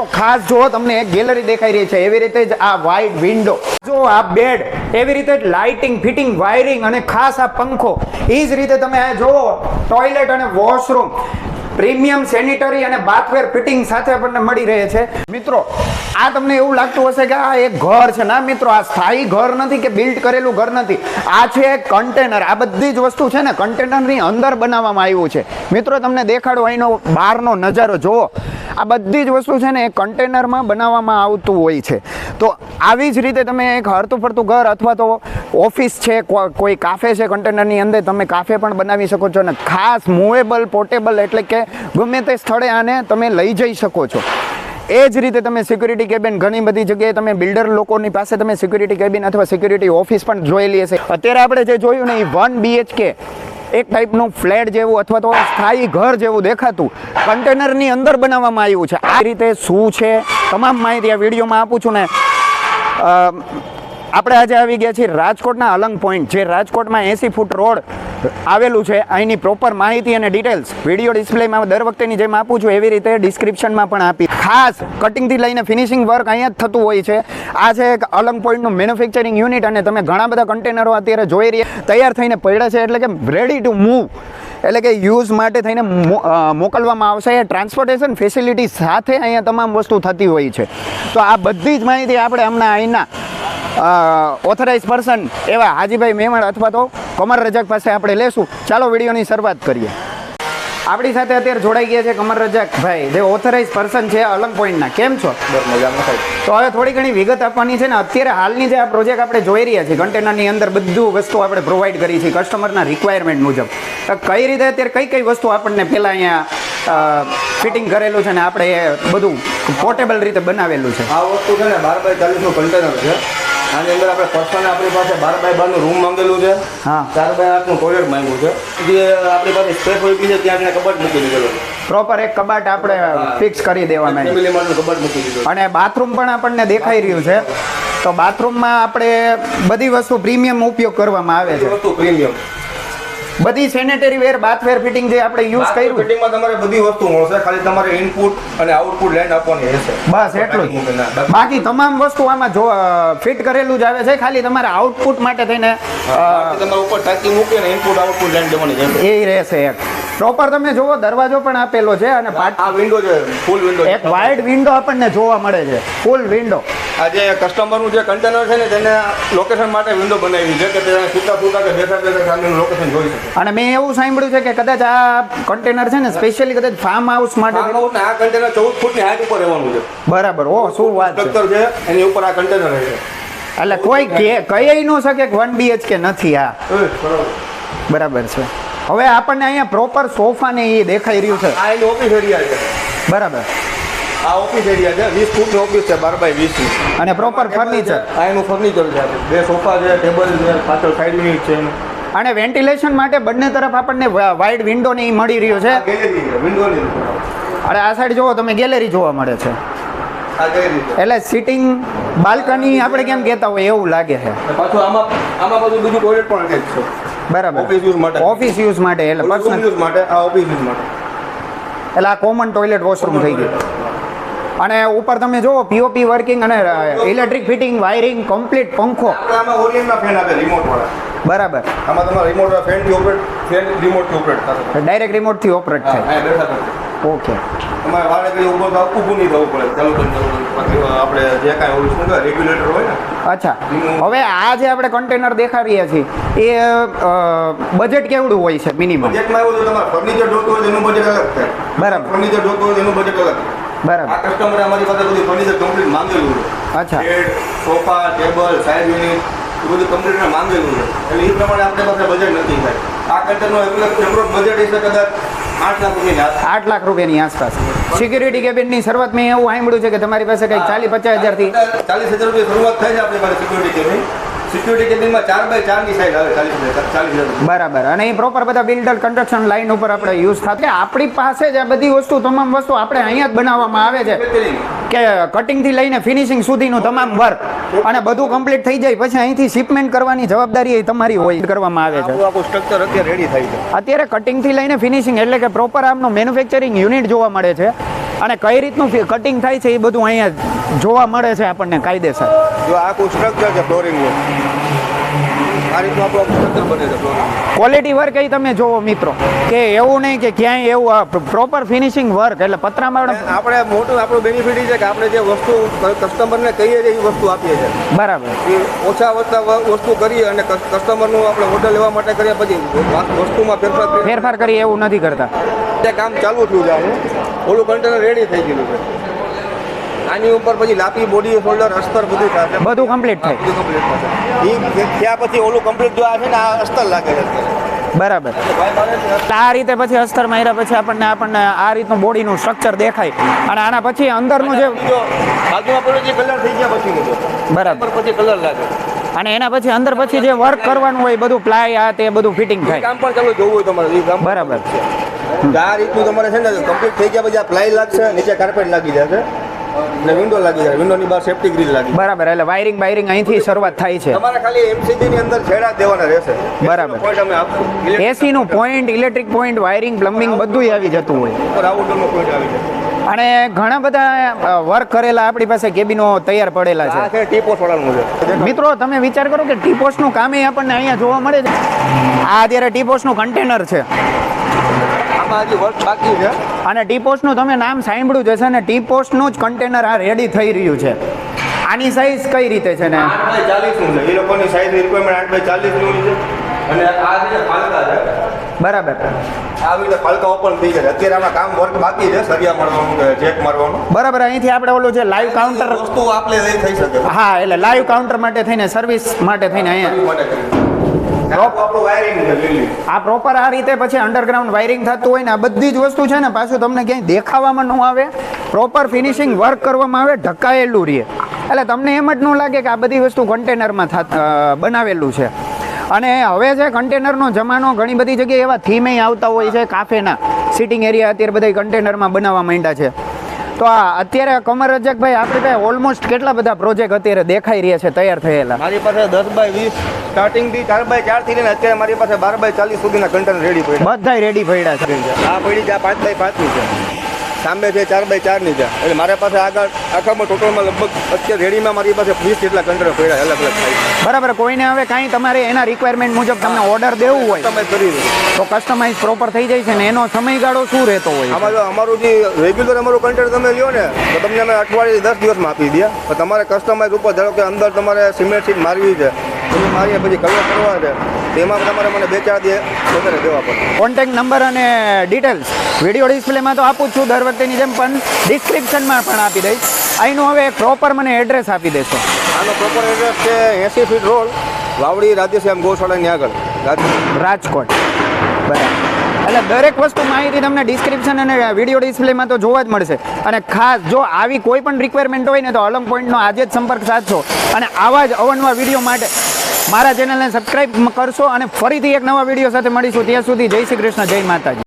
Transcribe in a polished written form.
મિત્રો ખાસ જો તમને એક ગેલેરી દેખાઈ રહી છે, એવી રીતે જ આ વાઇડ વિન્ડો, જો આ બેડ, એવી રીતે જ લાઇટિંગ, ફિટિંગ, વાયરિંગ અને ખાસ આ પંખો, એ જ રીતે તમે આ જુઓ ટોયલેટ અને વોશરૂમ, પ્રીમિયમ સેનિટરી અને બાથવેર ફિટિંગ સાથે આપણને મળી રહે છે. મિત્રો આ તમને એવું લાગતું હશે કે આ એક ઘર છે. ના મિત્રો, આ સ્થાયી ઘર નથી કે બિલ્ડ કરેલું ઘર નથી, આ છે એક કન્ટેનર. આ બધી જ વસ્તુ છે ને કન્ટેનરની અંદર બનાવવામાં આવ્યું છે. મિત્રો તમને દેખાડો અહીંનો બહારનો નજારો જુઓ. આ બધી જ વસ્તુ છે ને એ કન્ટેનરમાં બનાવવામાં આવતું હોય છે. તો આવી જ રીતે તમે એક હરતું ફરતું ઘર અથવા તો ઓફિસ છે, કોઈ કાફે છે, કન્ટેનરની અંદર તમે કાફે પણ બનાવી શકો છો. અને ખાસ મૂવેબલ, પોર્ટેબલ, એટલે કે ગમે તે સ્થળે આને તમે લઈ જઈ શકો છો. એ જ રીતે તમે સિક્યુરિટી કેબિન, ઘણી બધી જગ્યાએ તમે બિલ્ડર લોકોની પાસે તમે સિક્યુરિટી કેબિન અથવા સિક્યુરિટી ઓફિસ પણ જોયેલી હશે. અત્યારે આપણે જે જોયું ને એ 1 BHK એક ટાઈપનું ફ્લેટ જેવું અથવા તો સ્થાયી ઘર જેવું દેખાતું કન્ટેનરની અંદર બનાવવામાં આવ્યું છે. આ રીતે શું છે તમામ માહિતી આ વિડીયોમાં આપું છું ને. આપણે આજે આવી ગયા છીએ રાજકોટના અલંગ પોઈન્ટ, જે રાજકોટમાં 80 ફૂટ રોડ આવેલું છે. અહીંની પ્રોપર માહિતી અને ડિટેલ્સ વિડીયો ડિસ્પ્લેમાં દર વખતેની જેમ આપું છું એવી રીતે ડિસ્ક્રિપ્શનમાં પણ આપી. ખાસ કટિંગથી લઈને ફિનિશિંગ વર્ક અહીંયા જ થતું હોય છે. આ છે એક અલંગ પોઈન્ટનું મેન્યુફેક્ચરિંગ યુનિટ અને તમે ઘણા બધા કન્ટેનરો અત્યારે જોઈ રહ્યા તૈયાર થઈને પડ્યા છે, એટલે કે રેડી ટુ મૂવ, એટલે કે યુઝ માટે થઈને મોકલવામાં આવશે. એ ટ્રાન્સપોર્ટેશન ફેસિલિટી સાથે અહીંયા તમામ વસ્તુ થતી હોય છે. તો આ બધી જ માહિતી આપણે હમણાં અહીંના ઓથોરાઇઝ પર્સન એવા હાજીભાઈ મેમણ અથવા તો કમર રજાક પાસે આપણે લેશું. ચાલો વિડીયોની શરૂઆત કરીએ. આપણી સાથે અત્યારે જોડાઈ ગયા છે કમર રજાકભાઈ, જે ઓથોરાઇઝ પર્સન છે અલંગ પોઈન્ટના. કેમ છો? તો હવે થોડી ઘણી વિગત આપવાની છે ને. અત્યારે હાલની જે આ પ્રોજેક્ટ આપણે જોઈ રહ્યા છીએ, કન્ટેનરની અંદર બધું વસ્તુ આપણે પ્રોવાઈડ કરી છે કસ્ટમરના રિક્વાયરમેન્ટ મુજબ. કઈ રીતે અત્યારે કઈ કઈ વસ્તુ આપણને પહેલાં અહીંયા ફિટિંગ કરેલું છે ને આપણે એ બધું પોર્ટેબલ રીતે બનાવેલું છે? આ વસ્તુ છે ને 12 બાય 40 નું કન્ટેનર છે. આની અંદર આપણે પર્સનલ આપણી પાસે 12 બાય 12 નું રૂમ માંગેલું છે. હા, 4 બાય 8 નું ટોયલેટ માંગ્યું છે. જે આપણી પાસે સ્પેસ હોય છે ત્યાં એને કબાટ મૂકી દીધેલું છે. પ્રોપર એક કબાટ આપણે ફિક્સ કરી દેવામાં આવ્યું. ફેમિલી માટે કબાટ મૂકી દીધું. અને બાથરૂમ પણ આપણને દેખાઈ રહ્યું છે. તો બાથરૂમમાં આપણે બધી વસ્તુ પ્રીમિયમ ઉપયોગ કરવામાં આવે છે. વસ્તુ પ્રીમિયમ, બધી સેનેટરી વેર, બાથવેર ફિટિંગ જે આપણે યુઝ કર્યું, ફિટિંગમાં તમારે બધી વસ્તુ મળશે. ખાલી તમારે ઇનપુટ અને આઉટપુટ લાઈન આપવાની રહેશે, બસ એટલું જ. બાકી તમામ વસ્તુ આમાં જો ફિટ કરેલું જ આવે છે. ખાલી તમારે આઉટપુટ માટે થઈને તમારે ઉપર ટાંકી મૂકીને ઇનપુટ આઉટપુટ લાઈન દેવાની રહેશે. એ રહેશે. એક પ્રોપર તમે જુઓ દરવાજો પણ આપેલો છે અને આ વિન્ડો છે, ફૂલ વિન્ડો, એક વાઇડ વિન્ડો આપણને જોવા મળે છે, ફૂલ વિન્ડો. આ જે કસ્ટમરનું જે કન્ટેનર છે ને તેને લોકેશન માટે વિન્ડો બનાવી છે કે તે સુતા સુતા કે બેઠા બેઠા સામેનું લોકેશન જોઈ શકે. અને મેં એવું સાંભળ્યું છે કે કદાચ આ કન્ટેનર છે ને સ્પેશિયલી કદાચ ફાર્મ હાઉસ માટે. આ કન્ટેનર 14 ફૂટની હાઈટ ઉપર રહેવાનું છે. બરાબર. ઓ શું વાત છે. સ્ટ્રક્ચર છે એની ઉપર આ કન્ટેનર છે. એટલે કોઈ કહી ન શકે કે 1 BHK નથી આ. બરાબર છે. હવે આપણને અહીંયા પ્રોપર સોફા ને એ દેખાઈ રહ્યું છે. આ એની ઓફિસ એરિયા છે. બરાબર. આ ઓફિસ એરિયા છે, 20 ફૂટની ઓફિસ છે, 12 બાય 20 ની. અને પ્રોપર ફર્નિચર. આ એનું ફર્નિચર છે. 2 સોફા છે, ટેબલ છે, પાછળ સાઈડ યુનિટ છે એનું. અને વેન્ટિલેશન માટે બંને તરફ આપણને વાઇડ વિન્ડો ને મળી રહ્યો છે. ગેલેરી છે, વિન્ડો ની. અને આ સાઈડ જોવો તમે ગેલેરી જોવા મળે છે. આ ગેલેરી છે. એટલે સિટિંગ બાલ્કની આપણે કેમ કહેતા હોય એવું લાગે છે. પાછું આમાં બધું બીજું ટોયલેટ પણ અટેચ છે. બરાબર. ઓફિસ યુઝ માટે. ઓફિસ યુઝ માટે, એટલે પર્સનલ યુઝ માટે. આ ઓફિસ યુઝ માટે. એટલે આ કોમન ટોયલેટ વોશરૂમ થઈ ગયું. અને ઉપર તમે જુઓ પીઓપી વર્કિંગ અને ઇલેક્ટ્રિક ફિટિંગ, વાયરિંગ કમ્પ્લીટ, પંખો. આમાં ઓરિયન્ટના ફેન આવે રિમોટ વાળા. બરાબર. આમાં તમારા રિમોટ ફેન થી ઓપરેટ, ફેન રિમોટ થી ઓપરેટ થશે. ડાયરેક્ટ રિમોટ થી ઓપરેટ થાય. હા, બેઠા બેઠા. ઓકે. તમારે વાળે કઈ ઊભું નહીં થવું પડે. ચાલુ કરી આપણે જે કાંઈ હોય શું કહેવાય રેગ્યુલેટર હોય ને. અચ્છા. હવે આ જે આપણે કન્ટેનર દેખાડી રહ્યા છીએ એ બજેટ કેવડું હોય છે મિનિમમ? બજેટમાં એવું છે તમારે ફર્નિચર જોતું હોય એનું બજેટ અલગ થાય. બરાબર. ફર્નિચર જોતું હોય એનું બજેટ અલગ. બરાબર. આ કસ્ટમરે અમારી પાસે બધું ફર્નિચર કમ્પ્લીટ માંગેલું છે. અચ્છા. Bed, sofa, table, side unit એ બધું કમ્પ્લીટ માંગેલું છે. એટલે એ પ્રમાણે આપણી પાસે બજેટ નથી થાય. આ કન્ટેનરનો એપ્રોક્સ બજેટ છે કદાચ 8 લાખ રૂપિયાની આસપાસ. 8 લાખ રૂપિયાની આસપાસ. સિક્યુરિટી કેબિનની શરૂઆત મેં એવું સાંભળ્યું છે કે તમારી પાસે કંઈક 40-50 હજારથી 40,000 રૂપિયા શરૂઆત થાય છે આપણી પાસે સિક્યુરિટી કેબિન. સિક્યુરિટી કેબિનમાં 4 બાય 4 ની સાઈઝ આવે 40,000. બરાબર. અને એ પ્રોપર બધા બિલ્ડર કન્સ્ટ્રક્શન લાઈન ઉપર આપણે યુઝ થાય. આપણી પાસે જ આ બધી વસ્તુ, તમામ વસ્તુ આપણે અહીંયા જ બનાવવામાં આવે છે કે કટિંગથી લઈને ફિનિશિંગ સુધીનું તમામ વર્ક અને બધું કમ્પ્લીટ થઈ જાય પછી અહીંથી શિપમેન્ટ કરવાની જવાબદારી એ તમારી હોય કરવામાં આવે છે. આખું સ્ટ્રક્ચર અત્યારે રેડી થાય છે. અત્યારે કટિંગથી લઈને ફિનિશિંગ એટલે કે પ્રોપર આમનું મેન્યુફેક્ચરિંગ યુનિટ જોવા મળે છે. અને કઈ રીતનું કટિંગ થાય છે એ બધું અહીંયા જોવા મળે છે આપણને કાયદેસર. જો આખું સ્ટ્રક્ચર છે ફ્લોરિંગનું, આ રીતનું આપણું સ્ટ્રક્ચર બને છે ફ્લોરિંગ. ક્વોલિટી વર્ક એ તમે જોવો મિત્રો કે એવું નહીં કે ક્યાંય એવું પ્રોપર ફિનિશિંગ વર્ક એટલે પતરામાં આપણે મોટું આપણું બેનિફિટ એ છે કે આપણે જે વસ્તુ કસ્ટમરને કહીએ છીએ એ વસ્તુ આપીએ છીએ. બરાબર. એ ઓછા વસ્તુ કરીએ અને કસ્ટમરનું આપણે ઓર્ડર લેવા માટે કરીએ પછી વસ્તુમાં ફેરફાર કરી એવું નથી કરતા. તે કામ ચાલુ થયું છે આનું, ઓલું કન્ટેનર રેડી થઈ ગયેલું છે. આની ઉપર પછી લાપી, બોડી, શોલ્ડર, અસ્તર બધું થશે, બધું કમ્પ્લીટ થાય. બધું કમ્પ્લીટ થશે. એ થયા પછી ઓલું કમ્પ્લીટ જો આ છે ને આ અસ્તર લાગે છે. બરાબર. આ રીતે પછી અસ્તર માર્યા પછી આપણને આ રીતનું બોડીનું સ્ટ્રક્ચર દેખાય અને આના પછી અંદરનું જે બાજુમાં પડે જે કલર થઈ ગયા પછી બરાબર પછી કલર લાગે અને એના પછી અંદર પછી જે વર્ક કરવાનું હોય બધું પ્લાય આ તે બધું ફિટિંગ થાય. કામ પણ ચાલુ જોવું હોય તમારે એ કામ બરાબર. આ રીતનું તમારે છે ને કમ્પ્લીટ થઈ ગયા પછી આ પ્લાય લાગશે, નીચે કાર્પેટ લાગી જશે અને વિન્ડો લાગી જાય, વિન્ડોની બહાર સેફ્ટી ગ્રીલ લાગી. બરાબર. એટલે વાયરિંગ અહીંથી શરૂઆત થાય છે. તમારે ખાલી એમસીબી ની અંદર છેડા દેવાના રહેશે. બરાબર. પોઈન્ટ અમે આપશું. એસી નું point, electric point, wiring, plumbing બધું આવી જતું હોય ઉપર આઉટડોરનો પોઈન્ટ આવી જાય. અને ઘણા બધા વર્ક કરેલા આપણી પાસે કેબિનો તૈયાર પડેલા આ છે. છે ટીપોસ વાળાનું છે. મિત્રો તમે વિચાર કરો કે ટીપોસનું કામ એ આપણને અહીંયા જોવા મળે છે. આ અત્યારે ટીપોસનું કન્ટેનર છે આમાં હજી વર્ક બાકી છે. અને ટીપોસનું તમે નામ સાંભળ્યું જ હશે ને, ટીપોસનું જ કન્ટેનર આ રેડી થઈ રહ્યું છે. આની સાઈઝ કઈ રીતે છે ને 8x40 નું છે. એ લોકોની સાઈઝની રિક્વાયરમેન્ટ 8x40 નું છે અને આ જે ફાલકા છે બરાબર. આવી રીતે ફાલકા ઓપન થઈ જાય. અત્યારે આમાં કામ વર્ક બાકી છે, સરિયા મારવાનું કે ચેક મારવાનું. બરાબર. અહીંથી આપણે ઓલું જે લાઈવ કાઉન્ટર, વસ્તુ આપણે લઈ થઈ શકે. હા એટલે લાઈવ કાઉન્ટર માટે થઈને, સર્વિસ માટે થઈને અહીંયા માટે કરી. આપણું વાયરિંગ છે લીલી. આ પ્રોપર આ રીતે પછી અંડરગ્રાઉન્ડ વાયરિંગ થતું હોય ને આ બધી જ વસ્તુ છે ને પાછું તમને ક્યાંય દેખાવામાં ન આવે, પ્રોપર ફિનિશિંગ વર્ક કરવામાં આવે, ઢકાયેલું રહે. એટલે તમને એમ જ ન લાગે કે આ બધી વસ્તુ કન્ટેનરમાં બનાવેલું છે. અને હવે છે કન્ટેનરનો જમાનો, ઘણી બધી જગ્યાએ એવા થીમે આવતા હોય છે કાફેના સિટિંગ એરિયા અત્યારે બધા કન્ટેનરમાં બનાવવા માંડ્યા છે. તો આ અત્યારે કમર રજાકભાઈ આપણી પાસે ઓલમોસ્ટ કેટલા બધા પ્રોજેક્ટ અત્યારે દેખાઈ રહ્યા છે તૈયાર થયેલા? મારી પાસે 10x20 સ્ટાર્ટિંગ થી 4x4 થી લઈને અત્યારે મારી પાસે 12x40 સુધીના કન્ટેનર રેડી પડ્યા. બધાય રેડી પડ્યા છે. આ પડી છે 5x5 ની છે, સામે છે 4x4 ની છે. એટલે મારી પાસે આગળ આખામાં ટોટલમાં લગભગ અત્યારે રેડીમાં મારી પાસે 20 જેટલા કન્ટેનર પડ્યા અલગ અલગ સાઈઝ. બરાબર. કોઈને હવે કાંઈ તમારે એના રિક્વાયરમેન્ટ મુજબ તમને ઓર્ડર દેવું હોય તમે કરી દો તો કસ્ટમાઇઝ પ્રોપર થઈ જાય છે ને એનો સમયગાળો શું રહેતો હોય? આમાં જો અમારું જે રેગ્યુલર અમારું કન્ટેનર તમે લ્યો ને તો તમને અમે અઠવાડિયે 10 દિવસમાં આપી દઈએ. પણ તમારે કસ્ટમાઇઝ ઉપર ધારો કે અંદર તમારે સિમેન્ટ સીટ મારવી છે, તમે મારીએ પછી કલર કરવા છે, તેમાં તમારે મને 2-4 દિવસ વધારે દેવા પડે. કોન્ટેક્ટ નંબર અને ડિટેલ્સ વિડીયો ડિસ્પ્લેમાં તો આપું જ છું દર વખતેની જેમ, પણ ડિસ્ક્રિપ્શનમાં પણ આપી દઈશ. અહીંનું હવે પ્રોપર મને એડ્રેસ આપી દેશો. આનો પ્રોપર એડ્રેસ છે 80 ફીટ રોડ, વાવડી રાધેશ્યામ ગૌશાળાની આગળ, રાજકોટ. બરાબર. એટલે દરેક વસ્તુ માહિતી તમને ડિસ્ક્રિપ્શન અને વિડીયો ડિસ્પ્લેમાં તો જોવા જ મળશે. અને ખાસ જો આવી કોઈ પણ રિક્વાયરમેન્ટ હોય ને તો અલંગ પોઈન્ટનો આજે જ સંપર્ક સાધશો અને આવા જ અવનવા વિડીયો માટે મારા ચેનલને સબસ્ક્રાઈબ કરશો. અને ફરીથી એક નવા વિડીયો સાથે મળીશું. ત્યાં સુધી જય શ્રી કૃષ્ણ, જય માતાજી.